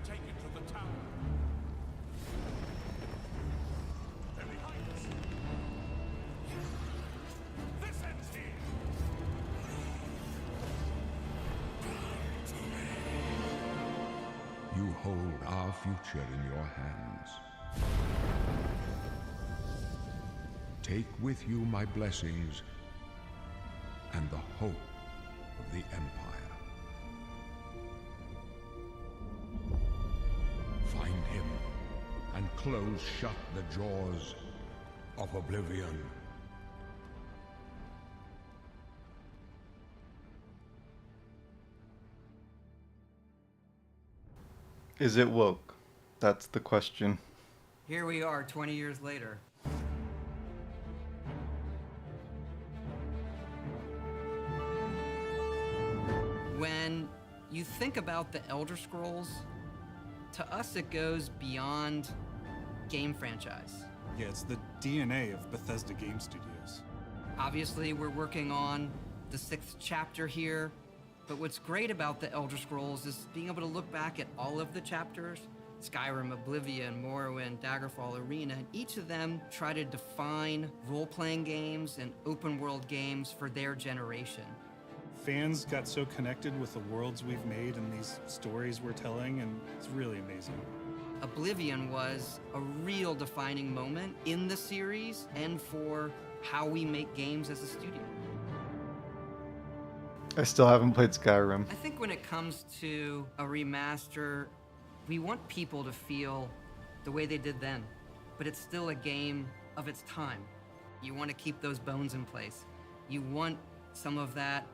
take it to the tower. They're behind us. This ends here. You hold our future in your hands. Take with you my blessings and the hope of the Empire. Find him and close shut the jaws of Oblivion. Is it woke? That's the question. Here we are 20 years later. When you think about the Elder Scrolls, to us it goes beyond game franchise. Yeah, it's the DNA of Bethesda Game Studios. Obviously, we're working on the 6th chapter here, but what's great about the Elder Scrolls is being able to look back at all of the chapters, Skyrim, Oblivion, Morrowind, Daggerfall, Arena, and each of them try to define role-playing games and open-world games for their generation. Fans got so connected with the worlds we've made and these stories we're telling, and it's really amazing. Oblivion was a real defining moment in the series and for how we make games as a studio. I still haven't played Skyrim. I think when it comes to a remaster, we want people to feel the way they did then, but it's still a game of its time. You want to keep those bones in place. You want some of that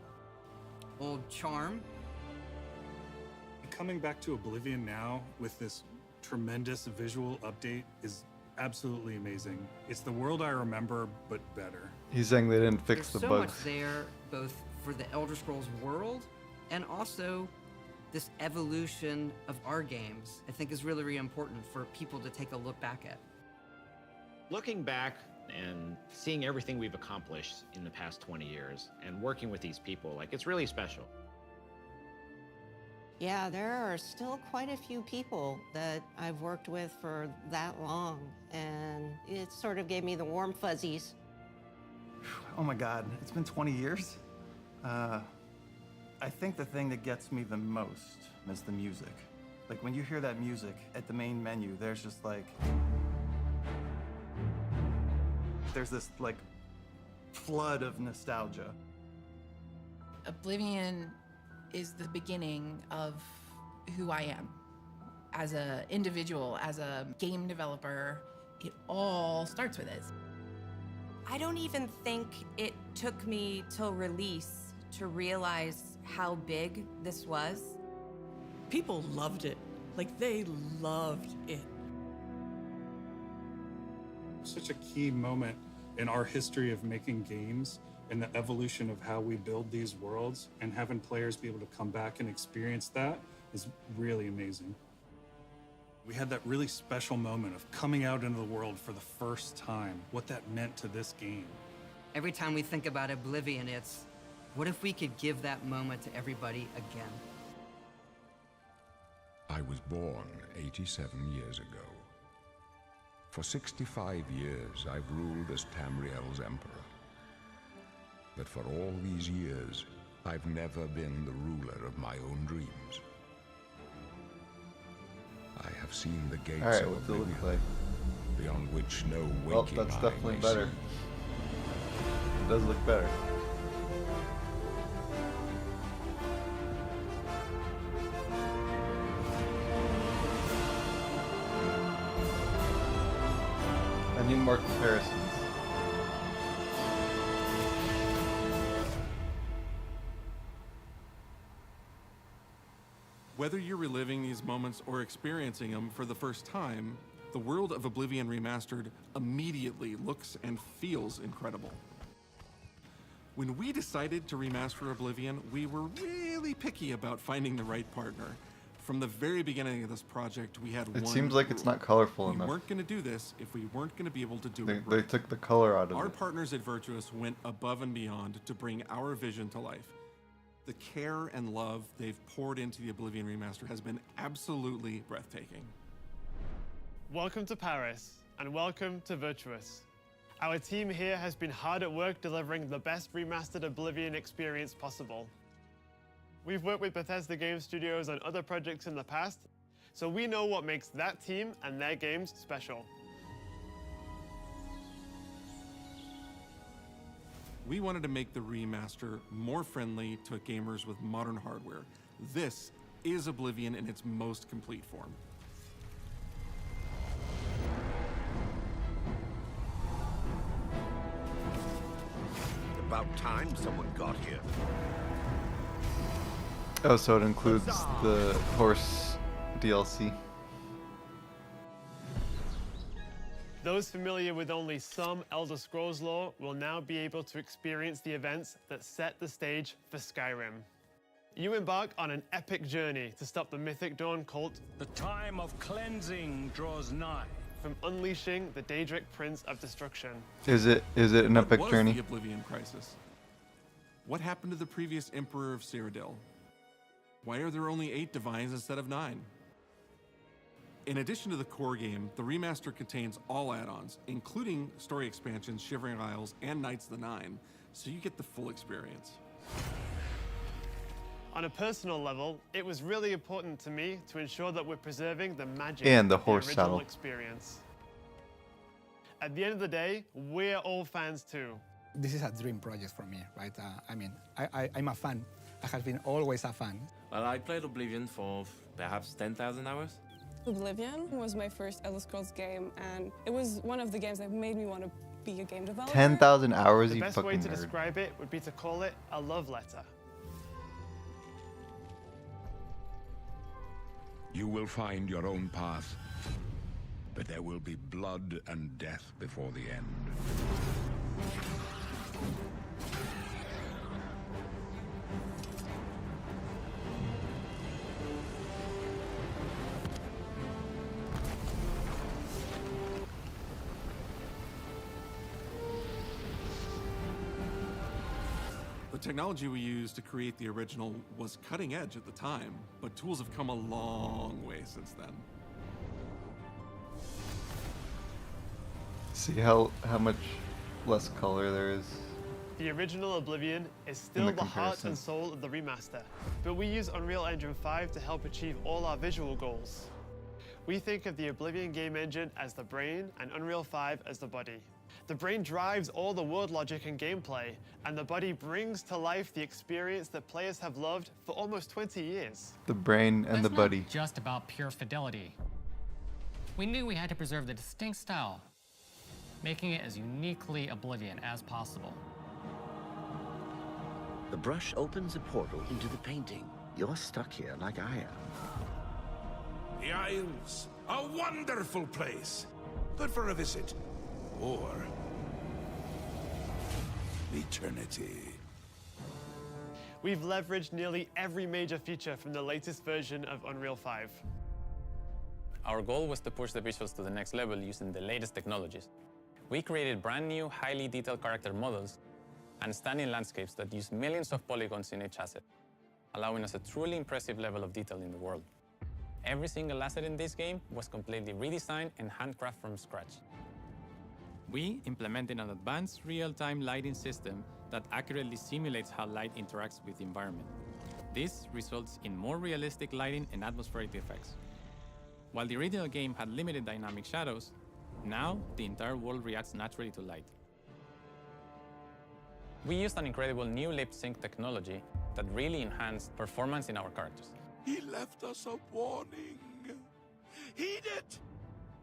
old charm. Coming back to Oblivion now with this tremendous visual update is absolutely amazing. It's the world I remember, but better. He's saying they didn't fix There's the so bugs. much there, both for the Elder Scrolls world and also this evolution of our games, I think is really, really important for people to take a look back at. Looking back and seeing everything we've accomplished in the past 20 years and working with these people, like, it's really special. Yeah, there are still quite a few people that I've worked with for that long, and it sort of gave me the warm fuzzies. Oh my God, it's been 20 years? I think the thing that gets me the most is the music. Like when you hear that music at the main menu, there's just like, there's this like flood of nostalgia. Oblivion is the beginning of who I am as an individual, as a game developer. It all starts with it. I don't even think it took me till release to realize how big this was. People loved it. Like, they loved it. Such a key moment in our history of making games and the evolution of how we build these worlds, and having players be able to come back and experience that is really amazing. We had that really special moment of coming out into the world for the first time, what that meant to this game. Every time we think about Oblivion, it's, what if we could give that moment to everybody again? I was born 87 years ago. For 65 years, I've ruled as Tamriel's emperor. But for all these years, I've never been the ruler of my own dreams. I have seen the gates Alright, of what's it look Oblivion, like? beyond which no Well, waking that's eye definitely may better. see. It does look better. I need more comparisons. Whether you're reliving these moments or experiencing them for the first time, the world of Oblivion Remastered immediately looks and feels incredible. When we decided to remaster Oblivion, we were really picky about finding the right partner. From the very beginning of this project, we had one It seems like it's rule. not colorful We enough. weren't going to do this if we weren't going to be able to do They, it they right. took the color out of Our it. partners at Virtuous went above and beyond to bring our vision to life. The care and love they've poured into the Oblivion remaster has been absolutely breathtaking. Welcome to Paris, and welcome to Virtuous. Our team here has been hard at work delivering the best remastered Oblivion experience possible. We've worked with Bethesda Game Studios on other projects in the past, so we know what makes that team and their games special. We wanted to make the remaster more friendly to gamers with modern hardware. This is Oblivion in its most complete form. About time someone got here. Oh, so it includes the horse DLC. Those familiar with only some Elder Scrolls lore will now be able to experience the events that set the stage for Skyrim. You embark on an epic journey to stop the Mythic Dawn cult. The time of cleansing draws nigh. From unleashing the Daedric Prince of Destruction. Is it an epic journey? What was the Oblivion Crisis? What happened to the previous Emperor of Cyrodiil? Why are there only 8 divines instead of 9? In addition to the core game, the remaster contains all add-ons, including story expansions, Shivering Isles, and Knights of the Nine, so you get the full experience. On a personal level, it was really important to me to ensure that we're preserving the magic And the of horse original saddle. experience. At the end of the day, we're all fans too. This is a dream project for me, right? I'm a fan. I have been always a fan. Well, I played Oblivion for perhaps 10,000 hours. Oblivion was my first Elder Scrolls game, and it was one of the games that made me want to be a game developer. 10,000 hours, The you best way fucking to nerd. describe it would be to call it a love letter. You will find your own path, but there will be blood and death before the end. The technology we used to create the original was cutting edge at the time, but tools have come a long way since then. See how much less color there is. The original Oblivion is still the the heart comparison. and soul of the remaster, but we use Unreal Engine 5 to help achieve all our visual goals. We think of the Oblivion game engine as the brain and Unreal 5 as the body. The brain drives all the world logic and gameplay, and the body brings to life the experience that players have loved for almost 20 years. The brain and the It's buddy. not just about pure fidelity. We knew we had to preserve the distinct style, making it as uniquely Oblivion as possible. The brush opens a portal into the painting. You're stuck here like I am. The Isles, a wonderful place. Good for a visit. Or eternity. We've leveraged nearly every major feature from the latest version of Unreal 5. Our goal was to push the visuals to the next level using the latest technologies. We created brand new, highly detailed character models and stunning landscapes that use millions of polygons in each asset, allowing us a truly impressive level of detail in the world. Every single asset in this game was completely redesigned and handcrafted from scratch. We implemented an advanced real-time lighting system that accurately simulates how light interacts with the environment. This results in more realistic lighting and atmospheric effects. While the original game had limited dynamic shadows, now the entire world reacts naturally to light. We used an incredible new lip sync technology that really enhanced performance in our characters. He left us a warning. Heed it!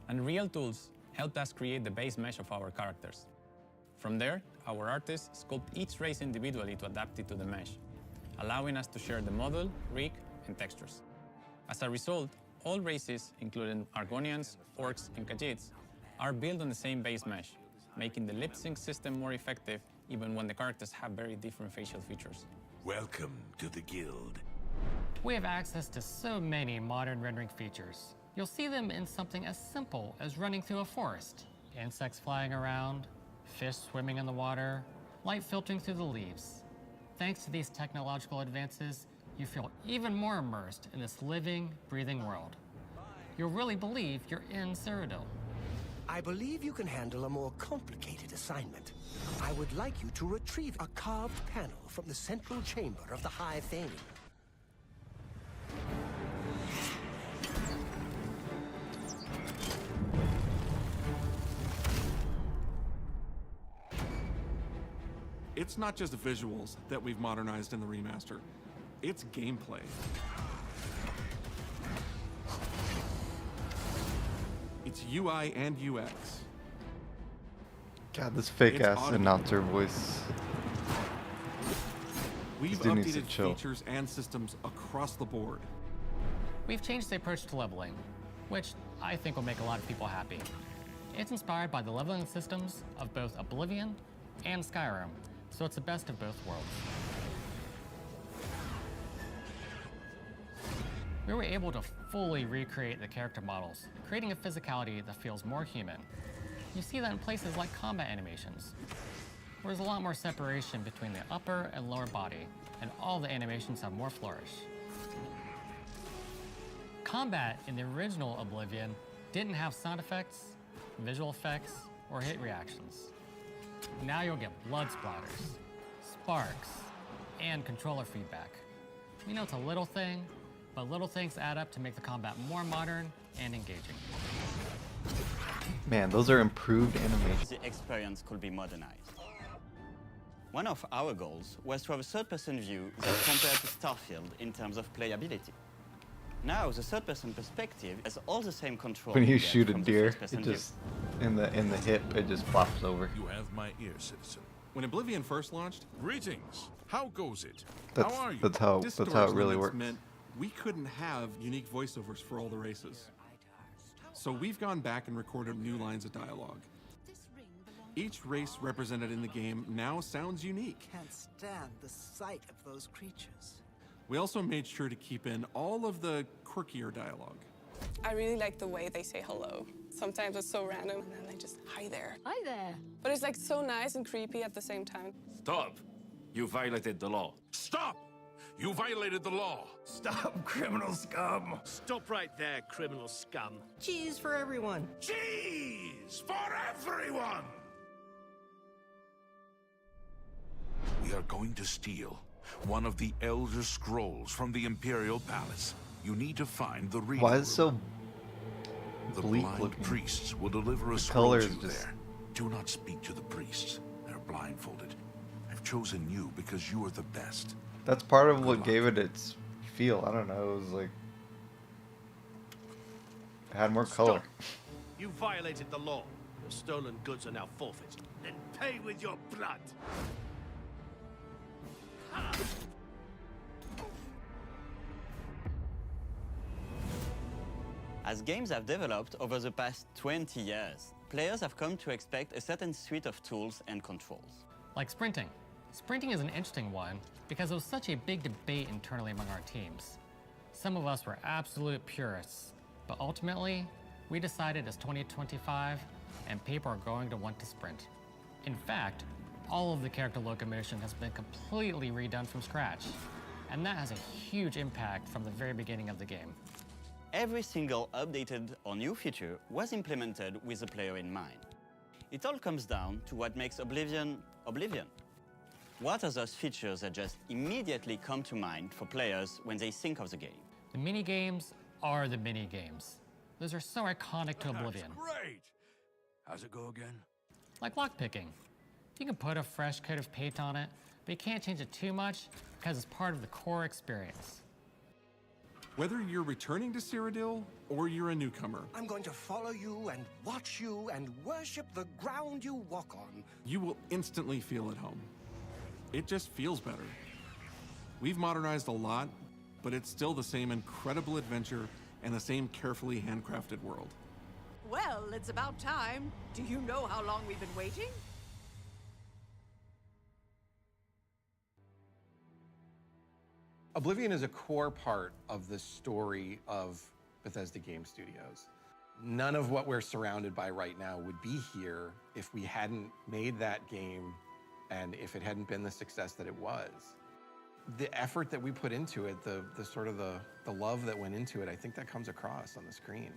And Real Tools helped us create the base mesh of our characters. From there, our artists sculpt each race individually to adapt it to the mesh, allowing us to share the model, rig, and textures. As a result, all races, including Argonians, Orcs, and Khajiits, are built on the same base mesh, making the lip sync system more effective even when the characters have very different facial features. Welcome to the Guild. We have access to so many modern rendering features. You'll see them in something as simple as running through a forest. Insects flying around, fish swimming in the water, light filtering through the leaves. thanks to these technological advances, you feel even more immersed in this living, breathing world. You'll really believe you're in Cyrodiil. I believe you can handle a more complicated assignment. I would like you to retrieve a carved panel from the central chamber of the High Fane. It's not just visuals that we've modernized in the remaster. It's gameplay. It's UI and UX. God, this fake It's ass automated. announcer voice. We've This dude needs to updated chill. features and systems across the board. We've changed the approach to leveling, which I think will make a lot of people happy. It's inspired by the leveling systems of both Oblivion and Skyrim, so it's the best of both worlds. We were able to fully recreate the character models, creating a physicality that feels more human. You see that in places like combat animations, where there's a lot more separation between the upper and lower body, and all the animations have more flourish. Combat in the original Oblivion didn't have sound effects, visual effects, or hit reactions. Now you'll get blood splatters, sparks, and controller feedback. You know, it's a little thing, but little things add up to make the combat more modern and engaging. Man, those are improved animations. The experience could be modernized. One of our goals was to have a third-person view that compared to Starfield in terms of playability. Now, the third-person perspective has all the same control. When you get shoot a from the deer, first-person it view. just in the hip, it just flops over. You have my ear, citizen. When Oblivion first launched, Greetings. How goes it? That's How are you? that's how it really limits works. meant we couldn't have unique voiceovers for all the races. So we've gone back and recorded new lines of dialogue. Each race represented in the game now sounds unique. Can't stand the sight of those creatures. We also made sure to keep in all of the quirkier dialogue. I really like the way they say hello. Sometimes it's so random, and then they just, hi there. Hi there. But it's like so nice and creepy at the same time. Stop! You violated the law. Stop! You violated the law. Stop, criminal scum! Stop right there, criminal scum. Cheese for everyone! Cheese for everyone! We are going to steal one of the Elder Scrolls from the Imperial Palace. You need to find the reading Why is it so room. The bleak blind looking? priests will deliver a The scroll color to is you just- there. Do not speak to the priests. They're blindfolded. I've chosen you because you are the best. That's part of what gave it its feel. I don't know. It was like it had more color. You violated the law. Your stolen goods are now forfeit. Then pay with your blood. As games have developed over the past 20 years, players have come to expect a certain suite of tools and controls. Like sprinting. Sprinting is an interesting one because it was such a big debate internally among our teams. Some of us were absolute purists, but ultimately, we decided it's 2025 and people are going to want to sprint. In fact, all of the character locomotion has been completely redone from scratch, and that has a huge impact from the very beginning of the game. Every single updated or new feature was implemented with the player in mind. It all comes down to what makes Oblivion, Oblivion. What are those features that just immediately come to mind for players when they think of the game? The mini-games are the mini-games. Those are so iconic to Oblivion. Great! How's it go again? Like lockpicking. You can put a fresh coat of paint on it, but you can't change it too much because it's part of the core experience. Whether you're returning to Cyrodiil or you're a newcomer, I'm going to follow you and watch you and worship the ground you walk on. you will instantly feel at home. It just feels better. We've modernized a lot, but it's still the same incredible adventure and the same carefully handcrafted world. Well, it's about time. Do you know how long we've been waiting? Oblivion is a core part of the story of Bethesda Game Studios. None of what we're surrounded by right now would be here if we hadn't made that game and if it hadn't been the success that it was. the effort that we put into it, the sort of the love that went into it, I think that comes across on the screen.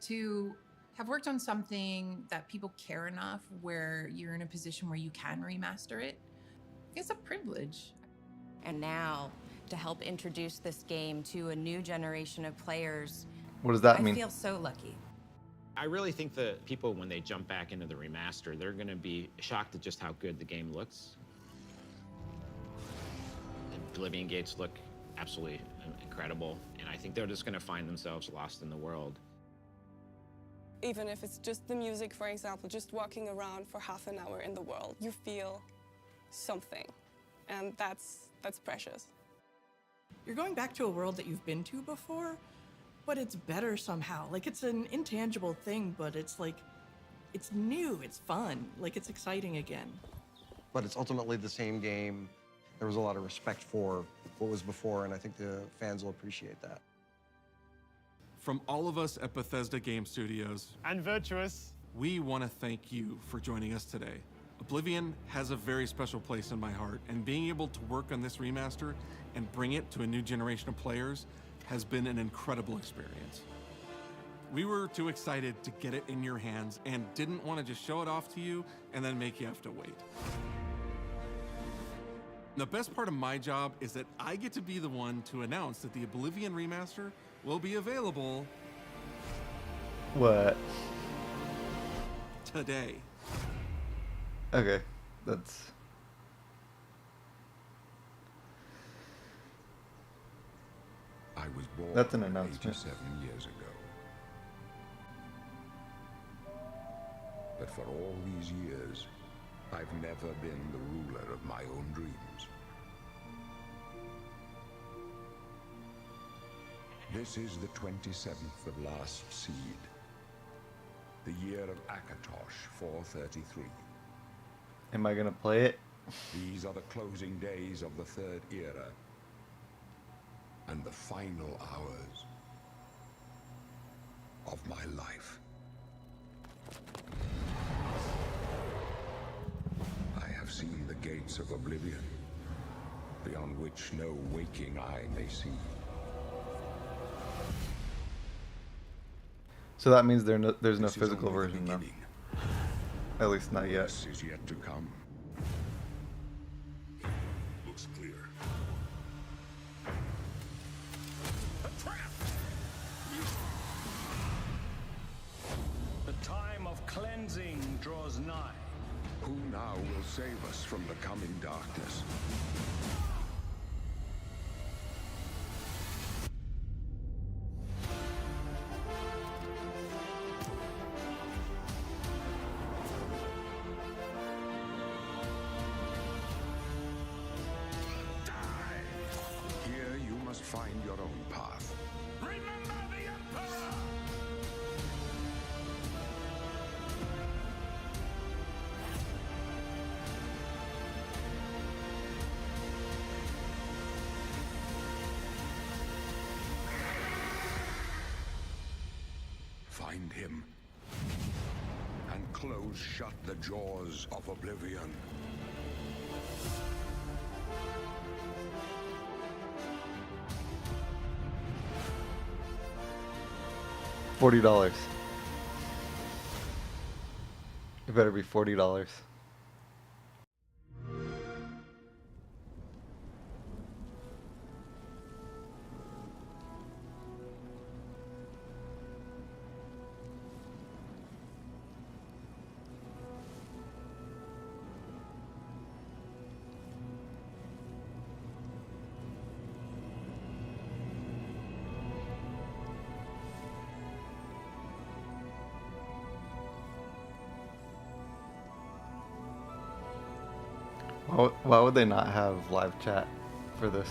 To have worked on something that people care enough where you're in a position where you can remaster it, it's a privilege. And now, to help introduce this game to a new generation of players, What does that mean? I feel so lucky. I really think that people, when they jump back into the remaster, they're going to be shocked at just how good the game looks. The Oblivion gates look absolutely incredible, and I think they're just going to find themselves lost in the world. Even if it's just the music, for example, just walking around for half an hour in the world, you feel something, and that's precious. You're going back to a world that you've been to before, but it's better somehow. Like, it's an intangible thing, but it's like, it's new, it's fun, like it's exciting again. But it's ultimately the same game. There was a lot of respect for what was before, and I think the fans will appreciate that. From all of us at Bethesda Game Studios and Virtuous, we want to thank you for joining us today. Oblivion has a very special place in my heart, and being able to work on this remaster and bring it to a new generation of players has been an incredible experience. We were too excited to get it in your hands and didn't want to just show it off to you and then make you have to wait. The best part of my job is that I get to be the one to announce that the Oblivion remaster will be available What? today. Okay, that's... I was born That's an announcement. 87 years ago. But for all these years, I've never been the ruler of my own dreams. This is the 27th of last seed, the year of Akatosh 433. Am I gonna play it? These are the closing days of the Third Era, and the final hours of my life. I have seen the gates of Oblivion, beyond which no waking eye may see. So that means there's no This is physical only the version now. beginning. At least not yet. This is yet to come. Looks clear. The time of cleansing draws nigh. Who now will save us from the coming darkness? Here you must find your own path. Remember the Emperor! Find him and close shut the jaws of Oblivion. $40. It better be $40. Why would they not have live chat for this?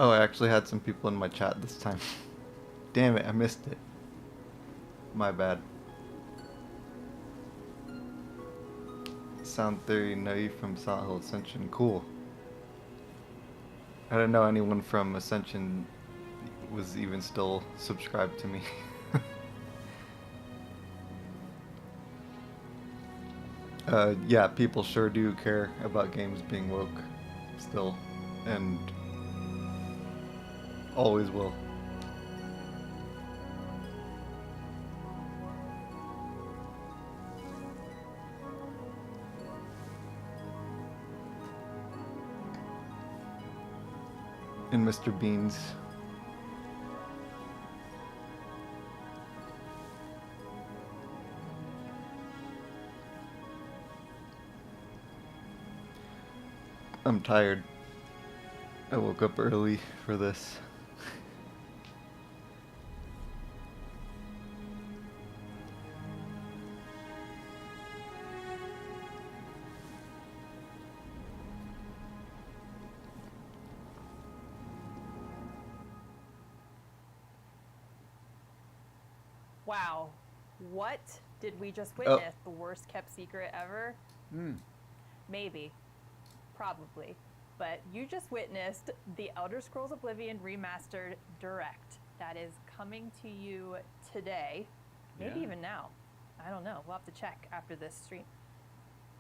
Oh, I actually had some people in my chat this time. Damn it, I missed it. My bad. Sound Theory Naive from Silent Hill Ascension. Cool. I didn't know anyone from Ascension was even still subscribed to me. Yeah, people sure do care about games being woke still, and always will. And Mr. Beans. I'm tired. I woke up early for this. Wow. What did we just witness? The worst kept secret ever? Maybe. Probably. But you just witnessed the Elder Scrolls Oblivion Remastered Direct. That is coming to you today. Maybe even now. I don't know. We'll have to check after this stream.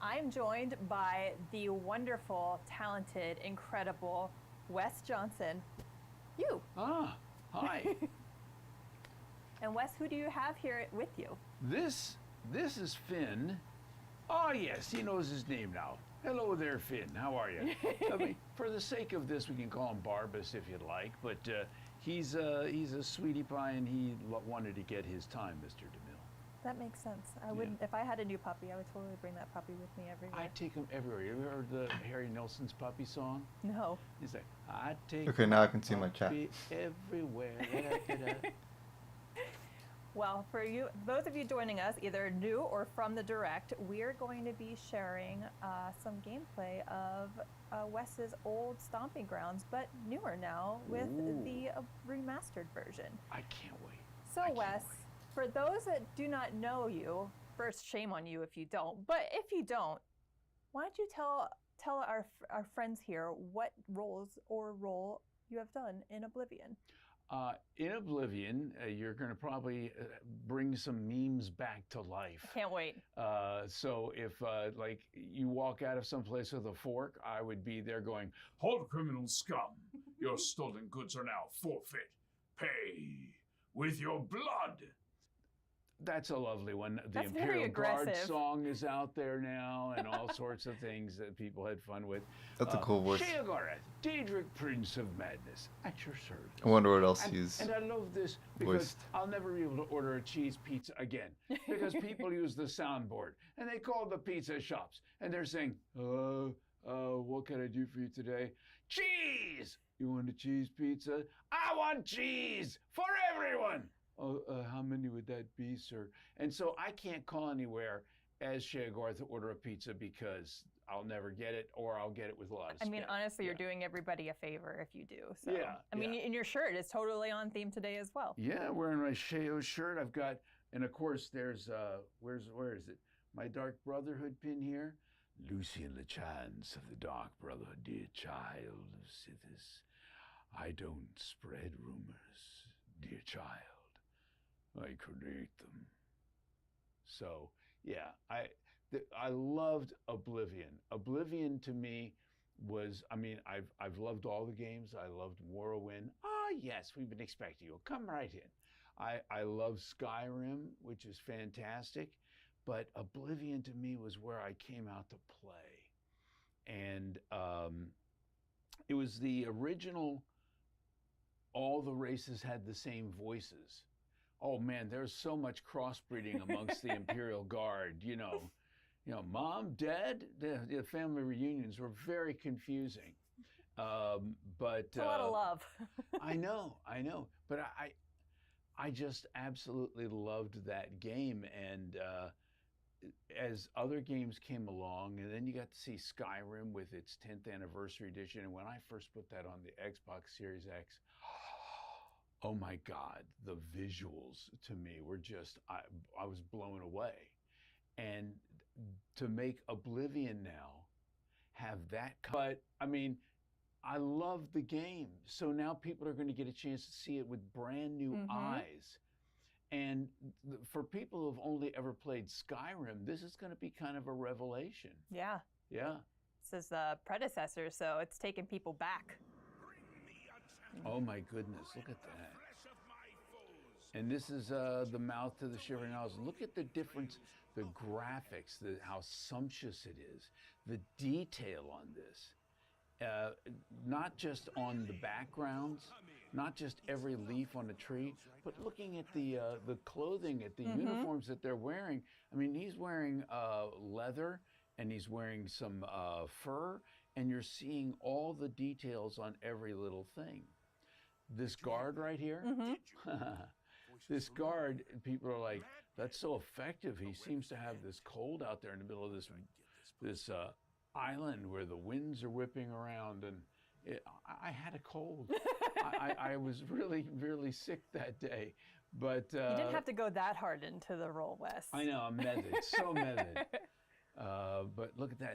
I'm joined by the wonderful, talented, incredible Wes Johnson. You. Ah, hi. And Wes, who do you have here with you? This is Finn. Oh yes, he knows his name now. Hello there, Finn. How are you? I mean, for the sake of this, we can call him Barbas if you'd like. But he's a sweetie pie, and he wanted to get his time, Mr. DeMille. That makes sense. I would, if I had a new puppy, I would totally bring that puppy with me everywhere. I take him everywhere. You ever heard the Harry Nelson's puppy song? No. He's like, I take Okay, now I can see my chat. puppy everywhere. Well, for you, those of you joining us, either new or from the Direct, we're going to be sharing some gameplay of Wes's old stomping grounds, but newer now with the remastered version. I can't wait. So, Wes, for those that do not know you, first, shame on you if you don't, but if you don't, why don't you tell our friends here what roles or role you have done in Oblivion? In Oblivion, you're going to probably bring some memes back to life. Can't wait. So if like you walk out of someplace with a fork, I would be there going, "Hold, criminal scum! Your stolen goods are now forfeit. Pay with your blood." That's a lovely one. The That's very Imperial Guard aggressive. song is out there now, and all sorts of things that people had fun with. That's a cool voice. Sheogorath, Daedric, Prince of Madness, at your service. I wonder what else he's And I love this because voiced. I'll never be able to order a cheese pizza again because people use the soundboard and they call the pizza shops and they're saying, what can I do for you today? Cheese! You want a cheese pizza? I want cheese for everyone! Oh, how many would that be, sir? And so I can't call anywhere as Sheogorath to order a pizza because I'll never get it or I'll get it with a lot of I mean, spit. honestly, you're doing everybody a favor if you do. So. Yeah, I mean, and your shirt is totally on theme today as well. Yeah, wearing my Sheo shirt. I've got, and of course, there's, where is it? My Dark Brotherhood pin here. Lucian LeChance of the Dark Brotherhood, dear child of Sithis. I don't spread rumors, dear child. I create them. So, yeah, I loved Oblivion. Oblivion to me was, I mean, I've loved all the games. I loved Morrowind. Ah, yes, we've been expecting you. Come right in. I love Skyrim, which is fantastic, but Oblivion to me was where I came out to play. And it was the original, all the races had the same voices. Oh man, there's so much crossbreeding amongst the Imperial Guard, you know, mom, dad, the family reunions were very confusing. But It's a lot of love. I know, but I just absolutely loved that game, and as other games came along, and then you got to see Skyrim with its 10th anniversary edition. And when I first put that on the Xbox Series X, oh my God, the visuals to me were just, I was blown away. And to make Oblivion now have that, but I mean, I love the game. So now people are going to get a chance to see it with brand new eyes. And for people who've only ever played Skyrim, this is going to be kind of a revelation. Yeah. Yeah. This is the predecessor, so it's taking people back. Oh my goodness, look at that. And this is the mouth to the Shivering Isles. Look at the difference, the graphics, how sumptuous it is, the detail on this. Not just on the backgrounds, not just every leaf on a tree, but looking at the clothing, at the uniforms that they're wearing. I mean, he's wearing leather, and he's wearing some fur, and you're seeing all the details on every little thing. This guard right here, this guard, people are like, that's so effective. He seems to have this cold out there in the middle of this island where the winds are whipping around, and I had a cold. I was really, really sick that day. But you didn't have to go that hard into the role, Wes. I know, I'm method, so method. But look at that.